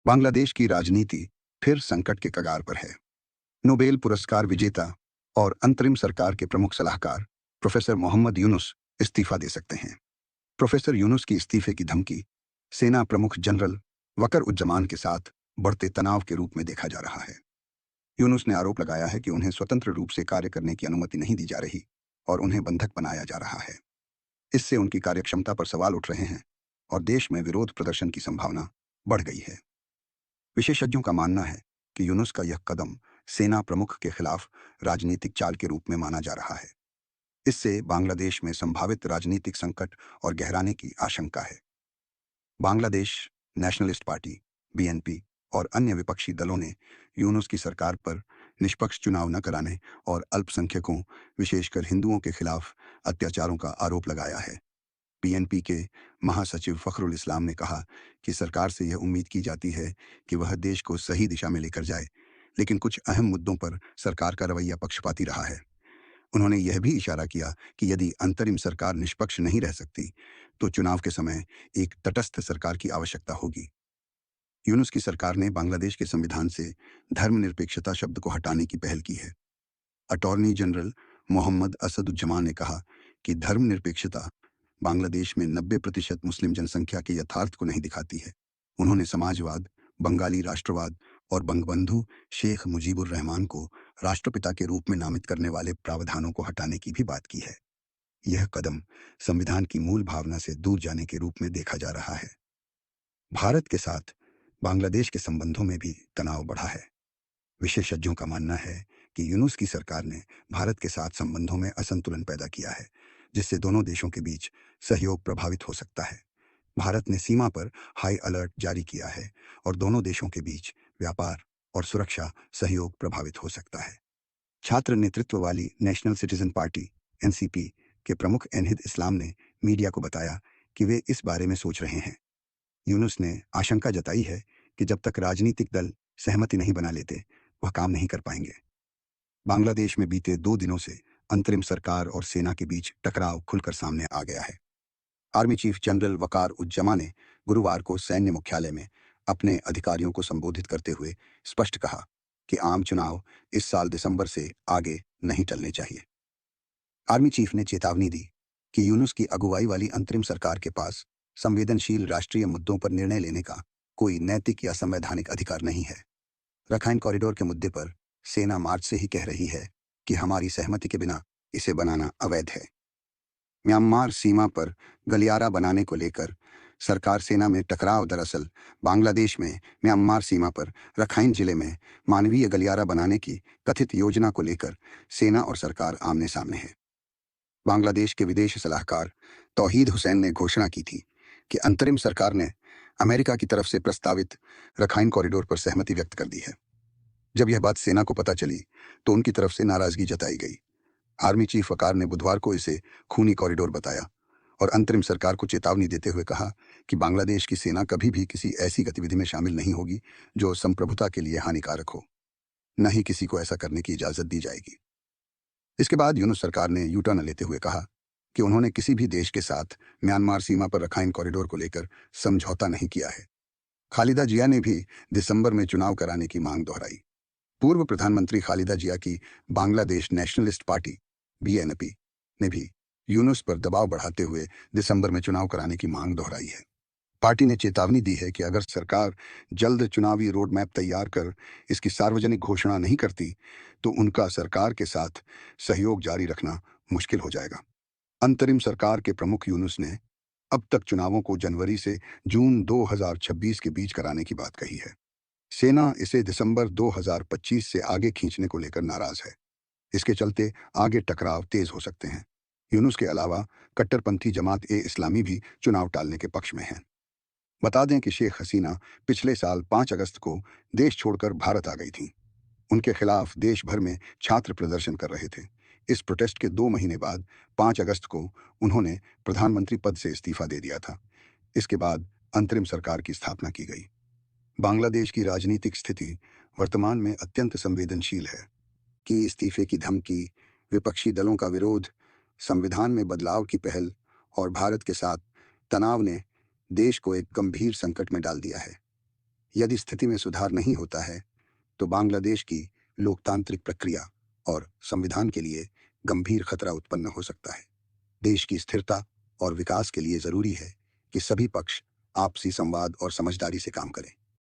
बांग्लादेश की राजनीति फिर संकट के कगार पर है। नोबेल पुरस्कार विजेता और अंतरिम सरकार के प्रमुख सलाहकार प्रोफेसर मोहम्मद यूनुस इस्तीफा दे सकते हैं। प्रोफेसर यूनुस की इस्तीफे की धमकी सेना प्रमुख जनरल वकर उज्जमान के साथ बढ़ते तनाव के रूप में देखा जा रहा है। यूनुस ने आरोप लगाया है कि उन्हें स्वतंत्र रूप से कार्य करने की अनुमति नहीं दी जा रही और उन्हें बंधक बनाया जा रहा है। इससे उनकी कार्यक्षमता पर सवाल उठ रहे हैं और देश में विरोध प्रदर्शन की संभावना बढ़ गई है। विशेषज्ञों का मानना है कि यूनुस का यह कदम सेना प्रमुख के खिलाफ राजनीतिक चाल के रूप में माना जा रहा है। इससे बांग्लादेश में संभावित राजनीतिक संकट और गहराने की आशंका है। बांग्लादेश नेशनलिस्ट पार्टी बीएनपी और अन्य विपक्षी दलों ने यूनुस की सरकार पर निष्पक्ष चुनाव न कराने और अल्पसंख्यकों विशेषकर हिंदुओं के खिलाफ अत्याचारों का आरोप लगाया है। बीएनपी के महासचिव फखरुल इस्लाम ने कहा कि सरकार से यह उम्मीद की जाती है कि वह देश को सही दिशा में लेकर जाए, लेकिन कुछ अहम मुद्दों पर सरकार का रवैया पक्षपाती रहा है। उन्होंने यह भी इशारा किया कि यदि अंतरिम सरकार निष्पक्ष नहीं रह सकती तो चुनाव के समय एक तटस्थ सरकार की आवश्यकता होगी। यूनुस की सरकार ने बांग्लादेश के संविधान से धर्मनिरपेक्षता शब्द को हटाने की पहल की है। अटॉर्नी जनरल मोहम्मद असदुज्जमान ने कहा कि धर्मनिरपेक्षता बांग्लादेश में 90% मुस्लिम जनसंख्या के यथार्थ को नहीं दिखाती है। उन्होंने समाजवाद, बंगाली राष्ट्रवाद और बंगबंधु शेख मुजीबुर रहमान को राष्ट्रपिता के रूप में नामित करने वाले प्रावधानों को हटाने की भी बात की है। यह कदम संविधान की मूल भावना से दूर जाने के रूप में देखा जा रहा है। भारत के साथ बांग्लादेश के संबंधों में भी तनाव बढ़ा है। विशेषज्ञों का मानना है कि यूनुस की सरकार ने भारत के साथ संबंधों में असंतुलन पैदा किया है, जिससे दोनों देशों के बीच सहयोग प्रभावित हो सकता है। भारत ने सीमा पर हाई अलर्ट जारी किया है और दोनों देशों के बीच व्यापार और सुरक्षा सहयोग प्रभावित हो सकता है। छात्र नेतृत्व वाली नेशनल सिटीजन पार्टी एनसीपी के प्रमुख एनहिद इस्लाम ने मीडिया को बताया कि वे इस बारे में सोच रहे हैं। यूनुस ने आशंका जताई है कि जब तक राजनीतिक दल सहमति नहीं बना लेते वह काम नहीं कर पाएंगे। बांग्लादेश में बीते 2 दिनों से अंतरिम सरकार और सेना के बीच टकराव खुलकर सामने आ गया है। आर्मी चीफ जनरल वकार उज्जमा ने गुरुवार को सैन्य मुख्यालय में अपने अधिकारियों को संबोधित करते हुए स्पष्ट कहा कि आम चुनाव इस साल दिसंबर से आगे नहीं टलने चाहिए। आर्मी चीफ ने चेतावनी दी कि यूनुस की अगुवाई वाली अंतरिम सरकार के पास संवेदनशील राष्ट्रीय मुद्दों पर निर्णय लेने का कोई नैतिक या संवैधानिक अधिकार नहीं है। रखाइन कॉरिडोर के मुद्दे पर सेना मार्च से ही कह रही है कि हमारी सहमति के बिना इसे बनाना अवैध है। म्यांमार सीमा पर गलियारा बनाने को लेकर सरकार सेना में टकराव दरअसल बांग्लादेश में म्यांमार सीमा पर रखाइन जिले में मानवीय गलियारा बनाने की कथित योजना को लेकर सेना और सरकार आमने सामने है। बांग्लादेश के विदेश सलाहकार तौहीद हुसैन ने घोषणा की थी कि अंतरिम सरकार ने अमेरिका की तरफ से प्रस्तावित रखाइन कॉरिडोर पर सहमति व्यक्त कर दी है। जब यह बात सेना को पता चली तो उनकी तरफ से नाराजगी जताई गई। आर्मी चीफ वकार ने बुधवार को इसे खूनी कॉरिडोर बताया और अंतरिम सरकार को चेतावनी देते हुए कहा कि बांग्लादेश की सेना कभी भी किसी ऐसी गतिविधि में शामिल नहीं होगी जो संप्रभुता के लिए हानिकारक हो, न ही किसी को ऐसा करने की इजाजत दी जाएगी। इसके बाद यूनुस सरकार ने यूटर्न लेते हुए कहा कि उन्होंने किसी भी देश के साथ म्यांमार सीमा पर रखाइन कॉरिडोर को लेकर समझौता नहीं किया है। खालिदा जिया ने भी दिसंबर में चुनाव कराने की मांग दोहराई। पूर्व प्रधानमंत्री खालिदा जिया की बांग्लादेश नेशनलिस्ट पार्टी बीएनपी ने भी यूनुस पर दबाव बढ़ाते हुए दिसंबर में चुनाव कराने की मांग दोहराई है। पार्टी ने चेतावनी दी है कि अगर सरकार जल्द चुनावी रोड मैप तैयार कर इसकी सार्वजनिक घोषणा नहीं करती तो उनका सरकार के साथ सहयोग जारी रखना मुश्किल हो जाएगा। अंतरिम सरकार के प्रमुख यूनुस ने अब तक चुनावों को जनवरी से जून 2026 के बीच कराने की बात कही है। सेना इसे दिसंबर 2025 से आगे खींचने को लेकर नाराज है। इसके चलते आगे टकराव तेज हो सकते हैं। यूनुस के अलावा कट्टरपंथी जमात-ए-इस्लामी भी चुनाव टालने के पक्ष में है। बता दें कि शेख हसीना पिछले साल 5 अगस्त को देश छोड़कर भारत आ गई थीं। उनके खिलाफ देश भर में छात्र प्रदर्शन कर रहे थे। इस प्रोटेस्ट के 2 महीने बाद 5 अगस्त को उन्होंने प्रधानमंत्री पद से इस्तीफा दे दिया था। इसके बाद अंतरिम सरकार की स्थापना की गई। बांग्लादेश की राजनीतिक स्थिति वर्तमान में अत्यंत संवेदनशील है कि इस्तीफे की धमकी, विपक्षी दलों का विरोध, संविधान में बदलाव की पहल और भारत के साथ तनाव ने देश को एक गंभीर संकट में डाल दिया है। यदि स्थिति में सुधार नहीं होता है तो बांग्लादेश की लोकतांत्रिक प्रक्रिया और संविधान के लिए गंभीर खतरा उत्पन्न हो सकता है। देश की स्थिरता और विकास के लिए जरूरी है कि सभी पक्ष आपसी संवाद और समझदारी से काम करें।